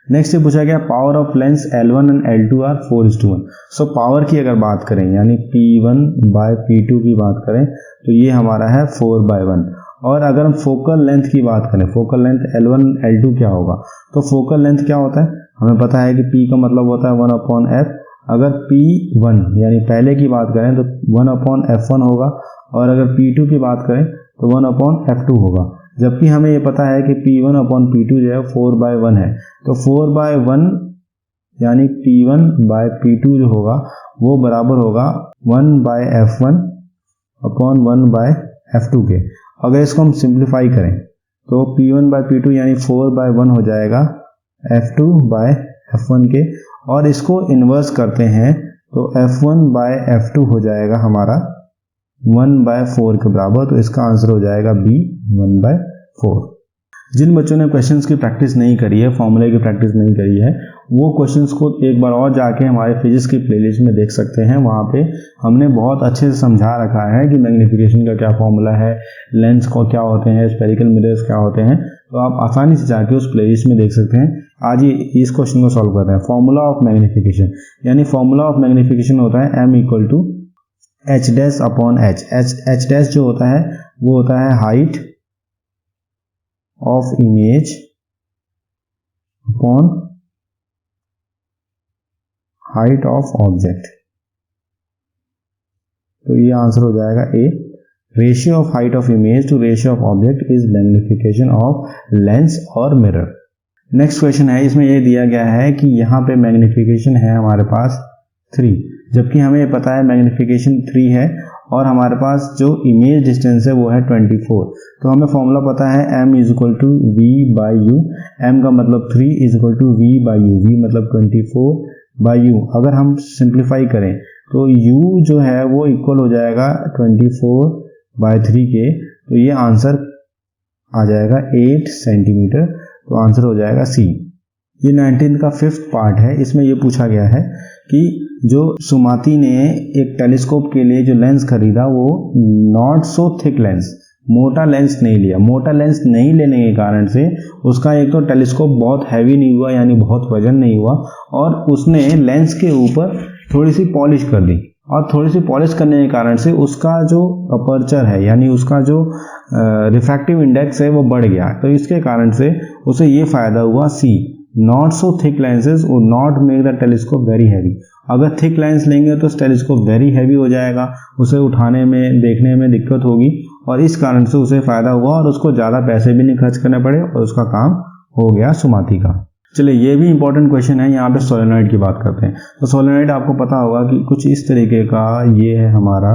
नेक्स्ट ये पूछा गया power of lens L1 and L2 are 4:1। So power की अगर बात करें यानी P1 बाय P2 की बात करें तो ये हमारा है 4:1। और अगर हम फोकल लेंथ की बात करें, फोकल लेंथ L1 L2 क्या होगा, तो फोकल लेंथ क्या होता है, हमें पता है कि P का मतलब होता है 1/f। अगर P1 यानी पहले की बात करें तो 1/f1 होगा, और अगर P2 की बात करें तो 1/f2 होगा। जबकि हमें ये पता है कि P1/P2 जो है 4/1 है, तो 4/1 यानी P1 बाय P2 जो होगा वो बराबर होगा 1/f1 अपॉन 1/f2 के। अगर इसको हम सिंप्लीफाई करें तो P1/P2 यानी 4/1 हो जाएगा f2/f1 के, और इसको इन्वर्स करते हैं तो f1/f2 हो जाएगा हमारा 1/4 के बराबर। तो इसका आंसर हो जाएगा B 1/4। जिन बच्चों ने क्वेश्चंस की प्रैक्टिस नहीं करी है, फॉर्मूले की प्रैक्टिस नहीं करी है, वो क्वेश्चंस को एक बार और जाके हमारे फिजिक्स की प्लेलिस्ट में देख सकते हैं। वहाँ पे हमने बहुत अच्छे से समझा रखा है कि मैग्नीफिकेशन का क्या फॉर्मूला है, लेंस को क्या होते हैं, स्फेरिकल मिरर्स क्या होते हैं। तो आप आसानी से जाके उस प्लेलिस्ट में देख सकते हैं। आज ये इस क्वेश्चन को सॉल्व करते हैं। फॉर्मूला ऑफ मैग्नीफिकेशन, यानी फॉर्मूला ऑफ मैग्नीफिकेशन होता है m = h' upon h। h' जो होता है वो होता है height of image upon height of object. तो ये आंसर हो जाएगा A. Ratio of height of image to ratio of object is magnification of lens और मिरर। नेक्स्ट क्वेश्चन है, इसमें ये दिया गया है कि यहाँ पे मैग्नीफिकेशन है हमारे पास 3, जबकि हमें पता है मैग्नीफिकेशन 3 है और हमारे पास जो इमेज डिस्टेंस है वो है 24। तो हमें फॉर्मूला पता है m equal to v by u, m का मतलब 3 equal to v by u, v मतलब 24 बाई यू। अगर हम सिंप्लीफाई करें तो u जो है वो इक्वल हो जाएगा 24 बाई 3 के, तो ये आंसर आ जाएगा 8 सेंटीमीटर। तो आंसर हो जाएगा सी। ये 19 का 5th पार्ट है। इसमें ये पूछा गया है कि जो सुमाती ने एक टेलीस्कोप के लिए जो लेंस खरीदा वो नॉट सो थिक लेंस, मोटा लेंस नहीं लिया। मोटा लेंस नहीं लेने के कारण से उसका एक तो टेलीस्कोप बहुत हैवी नहीं हुआ, यानी बहुत वजन नहीं हुआ, और उसने लेंस के ऊपर थोड़ी सी पॉलिश कर दी, और थोड़ी सी पॉलिश करने के कारण से उसका जो अपर्चर है यानी उसका जो रिफ्रैक्टिव इंडेक्स है वो बढ़ गया। तो इसके कारण से उसे ये फायदा हुआ C, not so thick lenses would not make the telescope very heavy. अगर थिक लेंस लेंगे तो टेलीस्कोप वेरी हैवी हो जाएगा, उसे उठाने में देखने में दिक्कत होगी, और इस कारण से उसे फायदा हुआ और उसको ज़्यादा पैसे भी नहीं खर्च करने पड़े और उसका काम हो गया सुमाती का। चलिए ये भी इंपॉर्टेंट क्वेश्चन है। यहाँ पे सोलेनॉइड की बात करते हैं। तो सोलेनॉइड आपको पता होगा कि कुछ इस तरीके का ये है हमारा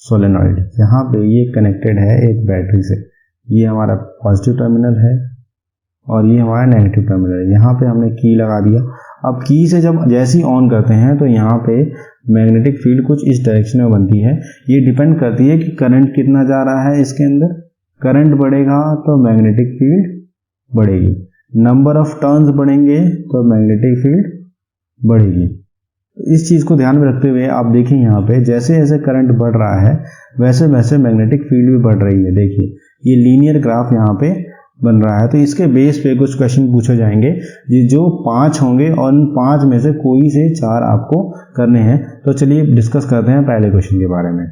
सोलेनॉइड। यहाँ पे ये कनेक्टेड है एक बैटरी से, ये हमारा पॉजिटिव टर्मिनल है और ये हमारा नेगेटिव टर्मिनल है। यहाँ पे हमने की लगा दिया। अब की से जब जैसे ही ऑन करते हैं तो यहाँ पे मैग्नेटिक फील्ड कुछ इस डायरेक्शन में बनती है। ये डिपेंड करती है कि करंट कितना जा रहा है इसके अंदर। करंट बढ़ेगा तो मैग्नेटिक फील्ड बढ़ेगी, नंबर ऑफ टर्न्स बढ़ेंगे तो मैग्नेटिक फील्ड बढ़ेगी। इस चीज़ को ध्यान में रखते हुए आप देखिए यहाँ पे जैसे जैसे करंट बढ़ रहा है वैसे वैसे मैग्नेटिक फील्ड भी बढ़ रही है। देखिए ये लीनियर ग्राफ यहाँ पे बन रहा है। तो इसके बेस पे कुछ क्वेश्चन पूछे जाएंगे जो 5 होंगे और उन 5 में से कोई से 4 आपको करने हैं। तो चलिए डिस्कस करते हैं पहले क्वेश्चन के बारे में।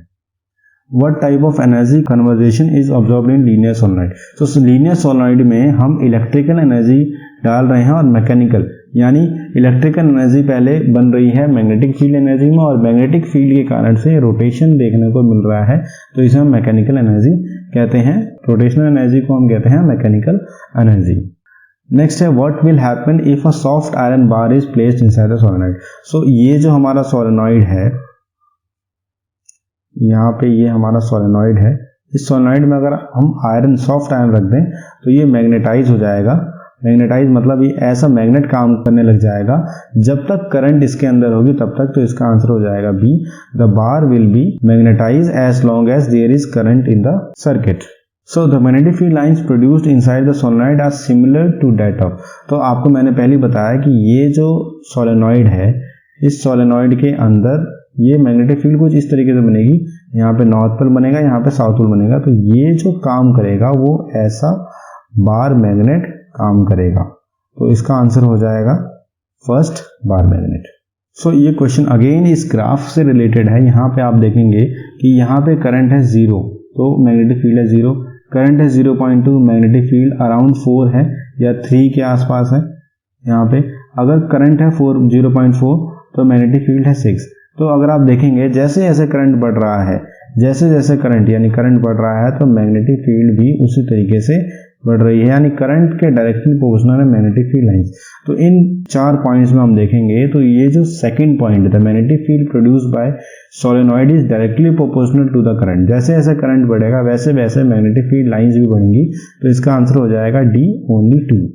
What type of energy conservation is absorbed in linear solenoid? तो लीनियर सोलेनॉइड में हम इलेक्ट्रिकल एनर्जी डाल रहे हैं और मैकेनिकल, यानी इलेक्ट्रिकल एनर्जी पहले बन रही है मैग्नेटिक फील्ड एनर्जी में, और मैग्नेटिक फील्ड के कारण से रोटेशन देखने को मिल रहा है, तो इसे हम मैकेनिकल एनर्जी कहते हैं। रोटेशनल एनर्जी को हम कहते हैं मैकेनिकल एनर्जी। नेक्स्ट है what will happen if a soft iron bar is placed inside the solenoid. So ये जो हमारा सोलेनॉइड है, यहाँ पे ये हमारा सोलेनॉइड है। इस सोलेनॉइड में अगर हम आयरन, सॉफ्ट आयरन रख दें तो ये मैग्नेटाइज हो जाएगा। मैग्नेटाइज मतलब ये ऐसा मैग्नेट काम करने लग जाएगा जब तक करंट इसके अंदर होगी तब तक। तो इसका आंसर हो जाएगा B, the bar will be magnetise as long as there is current in the circuit. So the magnetic field lines produced inside the solenoid are similar to that of. तो आपको मैंने पहले बताया कि ये जो सोलेनॉइड है, इस सोलेनॉइड के अंदर ये मैग्नेटिक फील्ड कुछ इस तरीके से बनेगी। यहाँ पे नॉर्थ पोल बनेगा, यहाँ पे साउथ पोल बनेगा। तो ये जो काम करेगा वो ऐसा बार मैग्नेट काम करेगा। तो इसका आंसर हो जाएगा फर्स्ट, बार मैग्नेट। सो ये क्वेश्चन अगेन इस ग्राफ से रिलेटेड है। यहाँ पे आप देखेंगे कि यहाँ पे करंट है 0, तो मैग्नेटिक फील्ड है 0। करंट है 0.2, मैग्नेटिक फील्ड अराउंड 4 है या 3 के आसपास है। यहाँ पे अगर करंट है 0.4 तो मैग्नेटिक फील्ड है 6। तो अगर आप देखेंगे जैसे जैसे करंट बढ़ रहा है, जैसे जैसे करंट यानी करंट बढ़ रहा है तो मैग्नेटिक फील्ड भी उसी तरीके से बढ़ रही है, यानी करंट के डायरेक्टली प्रोपोर्शनल है मैग्नेटिक फील्ड लाइंस। तो इन 4 पॉइंट्स में हम देखेंगे तो ये जो सेकंड पॉइंट है, magnetic field produced by solenoid is directly proportional to the current. जैसे जैसे करंट बढ़ेगा वैसे वैसे मैग्नेटिक फील्ड लाइंस भी बढ़ेंगी। तो इसका आंसर हो जाएगा डी, ओनली 2।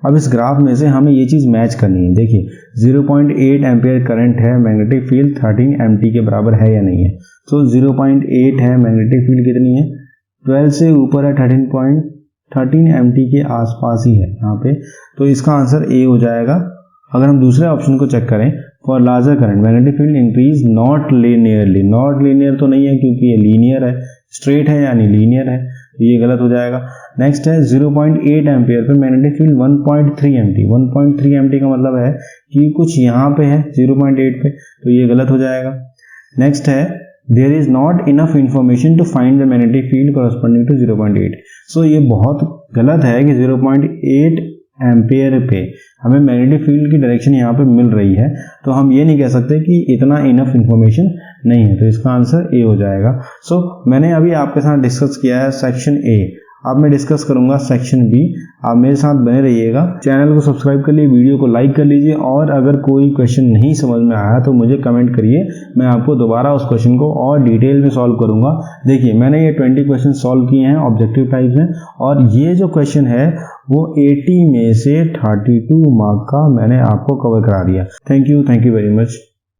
अब इस ग्राफ में से हमें ये चीज़ मैच करनी है। देखिए 0.8 एम्पियर करंट है, मैग्नेटिक फील्ड 13 एमटी के बराबर है या नहीं है। तो 0.8 है, मैग्नेटिक फील्ड कितनी है 12 से ऊपर है, 13 एमटी के आसपास ही है यहाँ पे। तो इसका आंसर ए हो जाएगा। अगर हम दूसरे ऑप्शन को चेक करें, for larger current magnetic field increase not linearly. Not linear तो नहीं है क्योंकि ये लीनियर है, स्ट्रेट है यानी लीनियर है, तो ये गलत हो जाएगा। नेक्स्ट है 0.8 एम्पियर पे मैग्नेटिक फील्ड 1.3 एमटी। 1.3 एमटी का मतलब है कि कुछ यहाँ पे है 0.8 पे, तो ये गलत हो जाएगा। नेक्स्ट है there is not enough information to find the magnetic field corresponding to 0.8। So ये बहुत गलत है कि 0.8 एम्पियर पे हमें मैग्नेटिक फील्ड की डायरेक्शन यहाँ पे मिल रही है, तो हम ये नहीं कह सकते कि इतना इनफ इंफॉर्मेशन नहीं है। तो इसका आंसर ए हो जाएगा। सो मैंने अभी आपके साथ डिस्कस किया है सेक्शन ए। अब मैं डिस्कस करूंगा सेक्शन बी। आप मेरे साथ बने रहिएगा। चैनल को सब्सक्राइब कर लीजिए, वीडियो को लाइक कर लीजिए और अगर कोई क्वेश्चन नहीं समझ में आया तो मुझे कमेंट करिए, मैं आपको दोबारा उस क्वेश्चन को और डिटेल में सॉल्व करूंगा। देखिए मैंने ये 20 क्वेश्चन सॉल्व किए हैं, ऑब्जेक्टिव टाइप में, और ये जो क्वेश्चन है वो 80 में से 32 मार्क का मैंने आपको कवर करा दिया। Thank you very much.